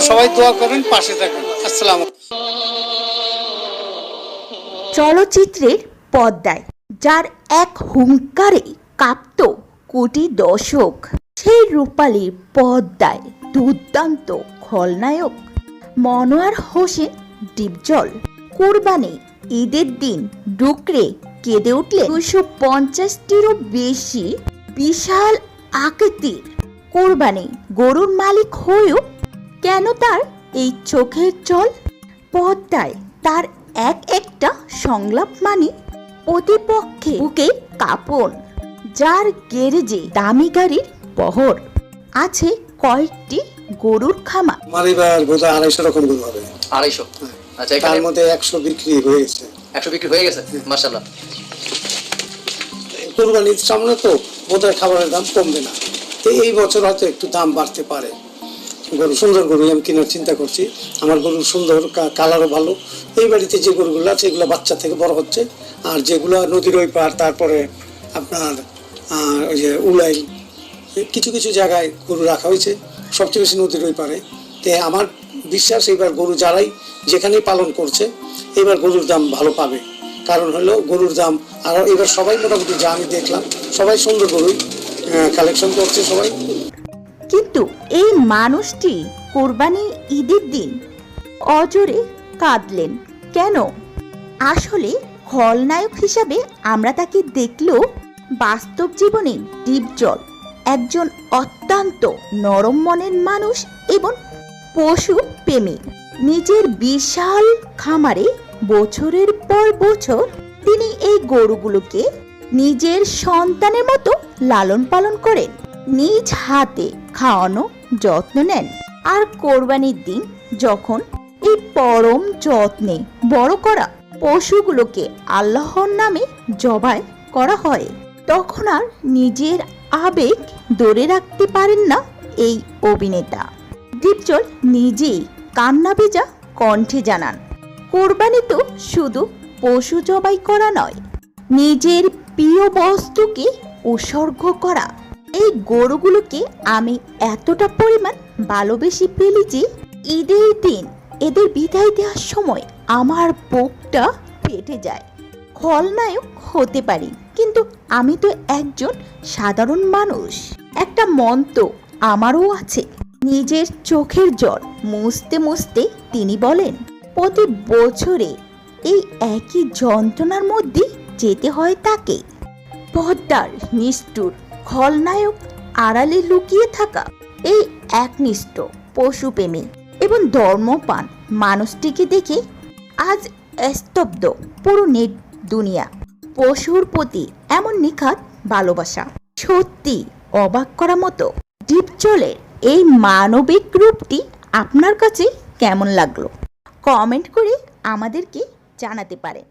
সবাই দোয়া করেন, পাশে থাকেন। আসসালাম। চলচ্চিত্রের পর্দায় যার এক হুঙ্কারে কাঁপত কোটি দর্শক, সেই রূপালীর পর্দায় দুর্দান্ত খলনায়ক মনোয়ার হোসেন ডিপজল। কোরবানি ঈদের দিন ডুকরে কেঁদে উঠলেন 250টিরও বেশি বিশাল আকৃতির কোরবানি গরুর মালিক হয়েও কেন তার এই চোখের জল? পর্দায় তার এক একটা সংলাপ মানে প্রতিপক্ষে বুকে কাঁপন, যার গ্যারেজে দামি গাড়ির বহর, আছে কয়েকটি গরুর খামার। আমার এবার বোধহয় 250 রকম গরু হবে। 250? আচ্ছা, তার মধ্যে 100 বিক্রি হয়ে গেছে। 100 বিক্রি হয়ে গেছে, মাশাআল্লাহ। কুরবানির সামনে তো বোধহয় খাবারের দাম কমবে না, তো এই বছর হয়তো একটু দাম বাড়তে পারে। গরু সুন্দর গরু আমি কেনার চিন্তা করছি। আমার গরু সুন্দর, কালারও ভালো। এই বাড়িতে যে গরুগুলো আছে এগুলো বাচ্চা থেকে বড় হচ্ছে, আর যেগুলো নদীর ওই পার, তারপরে আপনার ওই যে উলাই, কিছু কিছু জায়গায় গরু রাখা হয়েছে, সবচেয়ে বেশি নদীর ওই পারে। তো আমার বিশ্বাস এবার গরু যারাই যেখানেই পালন করছে এবার গরুর দাম ভালো পাবে। কারণ হলো গরুর দাম, আর এবার সবাই মোটামুটি যা আমি দেখলাম সবাই সুন্দর গরুই কালেকশন করছে সবাই। কিন্তু এই মানুষটি কোরবানি ঈদের দিন অজরে কাঁদলেন কেন? আসলে খলনায়ক হিসাবে আমরা তাকে দেখলেও বাস্তব জীবনে ডিপজল একজন অত্যন্ত নরম মনের মানুষ এবং পশু প্রেমী। নিজের বিশাল খামারে বছরের পর বছর তিনি এই গরুগুলোকে নিজের সন্তানের মতো লালন পালন করেন, নিজ হাতে খাওয়ানো যত্ন নেন। আর কোরবানির দিন যখন এই পরম যত্নে বড় করা পশুগুলোকে আল্লাহর নামে জবাই করা হয়, তখন আর নিজের আবেগ ধরে রাখতে পারেন না এই অভিনেতা। ডিপজল নিজেই কান্না ভেজা কণ্ঠে জানান, কোরবানি তো শুধু পশু জবাই করা নয়, নিজের প্রিয় বস্তুকে উৎসর্গ করা। এই গরুগুলোকে আমি এতটা পরিমাণ ভালোবেসে ফেলি যে ঈদের দিন এদের বিদায় দেওয়ার সময় আমার বুকটা ফেটে যায়। খলনায়ক হতে পারি, কিন্তু আমি তো একজন সাধারণ মানুষ। একটা মন তো আমারও আছে। নিজের চোখের জল মুছতে মুছতে তিনি বলেন, প্রতি বছরে এই একই যন্ত্রণার মধ্যে যেতে হয় তাকে। পর্দার নিষ্ঠুর খলনায়ক আড়ালে লুকিয়ে থাকা এই একনিষ্ঠ পশুপ্রেমী এবং ধর্মপান মানুষটিকে দেখে আজ স্তব্ধ পুরো নেট দুনিয়া। পশুর প্রতি এমন নিখাত ভালোবাসা সত্যি অবাক করা মতো। ডিপজলের এই মানবিক রূপটি আপনার কাছে কেমন লাগলো? কমেন্ট করে আমাদেরকে জানাতে পারেন।